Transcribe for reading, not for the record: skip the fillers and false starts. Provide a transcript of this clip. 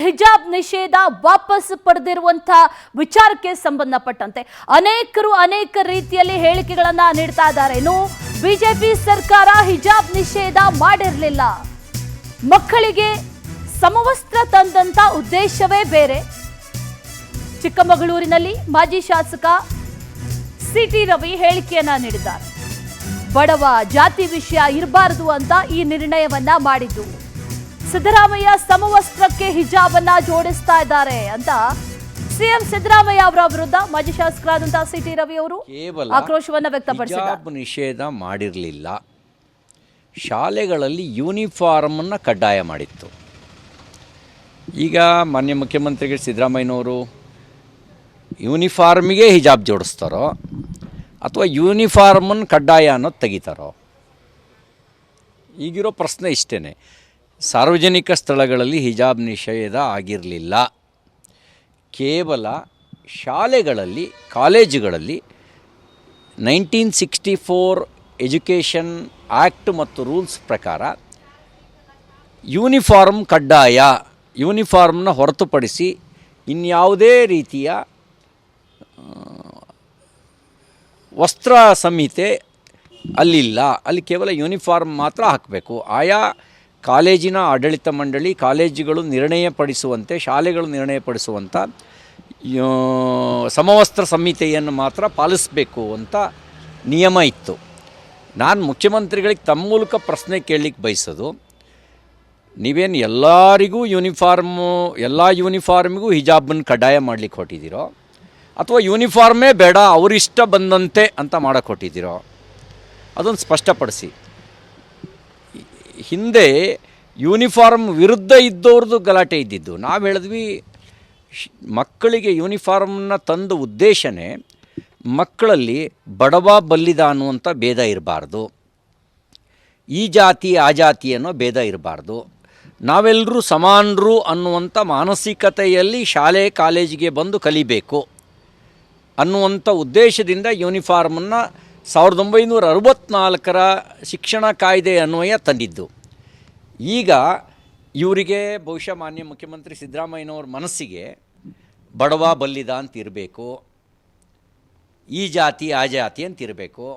ಹಿಜಾಬ್ ನಿಷೇಧ ವಾಪಸ್ ಪಡೆದಿರುವಂತ ವಿಚಾರಕ್ಕೆ ಸಂಬಂಧಪಟ್ಟಂತೆ ಅನೇಕರು ಅನೇಕ ರೀತಿಯಲ್ಲಿ ಹೇಳಿಕೆಗಳನ್ನ ನೀಡ್ತಾ ಇದ್ದಾರೆ. ಇನ್ನು ಬಿಜೆಪಿ ಸರ್ಕಾರ ಹಿಜಾಬ್ ನಿಷೇಧ ಮಾಡಿರಲಿಲ್ಲ, ಮಕ್ಕಳಿಗೆ ಸಮವಸ್ತ್ರ ತಂದಂತ ಉದ್ದೇಶವೇ ಬೇರೆ. ಚಿಕ್ಕಮಗಳೂರಿನಲ್ಲಿ ಮಾಜಿ ಶಾಸಕ ಸಿಟಿ ರವಿ ಹೇಳಿಕೆಯನ್ನ ನೀಡಿದ್ದಾರೆ. ಬಡವ ಜಾತಿ ವಿಷಯ ಇರಬಾರದು ಅಂತ ಈ ನಿರ್ಣಯವನ್ನ ಮಾಡಿದ್ದು. ಸಿದ್ದರಾಮಯ್ಯ ಸಮವಸ್ತ್ರಕ್ಕೆ ಹಿಜಾಬನ್ನ ಜೋಡಿಸ್ತಾ ಇದ್ದಾರೆ ಅಂತ ಸಿಎಂ ಸಿದ್ದರಾಮಯ್ಯ ಅವರ ವಿರುದ್ಧ ಮಾಜಿ ಶಾಸಕರಾದಂತಹ ಸಿಟಿ ರವಿ ಅವರು ಆಕ್ರೋಶವನ್ನ ವ್ಯಕ್ತಪಡಿಸಿದ್ದಾರೆ. ಹಿಜಾಬ್ ನಿಷೇಧ ಮಾಡಿರಲಿಲ್ಲ, ಶಾಲೆಗಳಲ್ಲಿ ಯೂನಿಫಾರ್ಮ್ ಅನ್ನು ಕಡ್ಡಾಯ ಮಾಡಿತ್ತು. ಈಗ ಮಾನ್ಯ ಮುಖ್ಯಮಂತ್ರಿಗಳು ಸಿದ್ದರಾಮಯ್ಯನವರು ಯೂನಿಫಾರ್ಮಿಗೆ ಹಿಜಾಬ್ ಜೋಡಿಸ್ತಾರೋ ಅಥವಾ ಯೂನಿಫಾರ್ಮನ್ನು ಕಡ್ಡಾಯ ಅನ್ನೋದು ತೆಗಿತಾರೋ? ಈಗಿರೋ ಪ್ರಶ್ನೆ ಇಷ್ಟೇ. ಸಾರ್ವಜನಿಕ ಸ್ಥಳಗಳಲ್ಲಿ ಹಿಜಾಬ್ ನಿಷೇಧ ಆಗಿರಲಿಲ್ಲ, ಕೇವಲ ಶಾಲೆಗಳಲ್ಲಿ ಕಾಲೇಜುಗಳಲ್ಲಿ 1964 ಎಜುಕೇಷನ್ ಆ್ಯಕ್ಟ್ ಮತ್ತು ರೂಲ್ಸ್ ಪ್ರಕಾರ ಯೂನಿಫಾರ್ಮ್ ಕಡ್ಡಾಯ. ಯೂನಿಫಾರ್ಮ್ನ ಹೊರತುಪಡಿಸಿ ಇನ್ಯಾವುದೇ ರೀತಿಯ ವಸ್ತ್ರ ಸಂಹಿತೆ ಅಲ್ಲಿಲ್ಲ. ಅಲ್ಲಿ ಕೇವಲ ಯೂನಿಫಾರ್ಮ್ ಮಾತ್ರ ಹಾಕಬೇಕು. ಆಯಾ ಕಾಲೇಜಿನ ಆಡಳಿತ ಮಂಡಳಿ, ಕಾಲೇಜುಗಳು ನಿರ್ಣಯಪಡಿಸುವಂತೆ, ಶಾಲೆಗಳು ನಿರ್ಣಯಪಡಿಸುವಂಥ ಸಮವಸ್ತ್ರ ಸಂಹಿತೆಯನ್ನು ಮಾತ್ರ ಪಾಲಿಸಬೇಕು ಅಂತ ನಿಯಮ ಇತ್ತು. ನಾನು ಮುಖ್ಯಮಂತ್ರಿಗಳಿಗೆ ತಮ್ಮ ಮೂಲಕ ಪ್ರಶ್ನೆ ಕೇಳಲಿಕ್ಕೆ ಬಯಸೋದು, ನೀವೇನು ಎಲ್ಲರಿಗೂ ಎಲ್ಲ ಯೂನಿಫಾರ್ಮಿಗೂ ಹಿಜಾಬನ್ನು ಕಡ್ಡಾಯ ಮಾಡಲಿಕ್ಕೆ ಹೊಟ್ಟಿದ್ದೀರೋ ಅಥವಾ ಯೂನಿಫಾರ್ಮೇ ಬೇಡ ಅವರಿಷ್ಟ ಬಂದಂತೆ ಅಂತ ಮಾಡೋಕ್ಕೆ ಹೊಟ್ಟಿದ್ದೀರೋ? ಅದನ್ನು ಸ್ಪಷ್ಟಪಡಿಸಿ. ಹಿಂದೆ ಯೂನಿಫಾರ್ಮ್ ವಿರುದ್ಧ ಇದ್ದವ್ರದ್ದು ಗಲಾಟೆ ಇದ್ದಿದ್ದು. ನಾವು ಹೇಳಿದ್ವಿ ಮಕ್ಕಳಿಗೆ ಯೂನಿಫಾರ್ಮ್ನ ತಂದ ಉದ್ದೇಶನೇ ಮಕ್ಕಳಲ್ಲಿ ಬಡವ ಬಲ್ಲಿದ ಅನ್ನುವಂಥ ಭೇದ ಇರಬಾರ್ದು, ಈ ಜಾತಿ ಆ ಜಾತಿ ಅನ್ನೋ ಭೇದ ಇರಬಾರ್ದು, ನಾವೆಲ್ಲರೂ ಸಮಾನರು ಅನ್ನುವಂಥ ಮಾನಸಿಕತೆಯಲ್ಲಿ ಶಾಲೆ ಕಾಲೇಜಿಗೆ ಬಂದು ಕಲಿಬೇಕು ಅನ್ನುವಂಥ ಉದ್ದೇಶದಿಂದ ಯೂನಿಫಾರ್ಮನ್ನು 1964 ಶಿಕ್ಷಣ ಕಾಯ್ದೆ ಅನ್ವಯ ತಂದಿದ್ದು. ಈಗ ಇವರಿಗೆ ಬಹುಶಃ ಮಾನ್ಯ ಮುಖ್ಯಮಂತ್ರಿ ಸಿದ್ದರಾಮಯ್ಯನವ್ರ ಮನಸ್ಸಿಗೆ ಬಡವ ಬಲ್ಲಿದ ಅಂತಿರಬೇಕು, ಈ ಜಾತಿ ಆ ಜಾತಿ ಅಂತಿರಬೇಕು.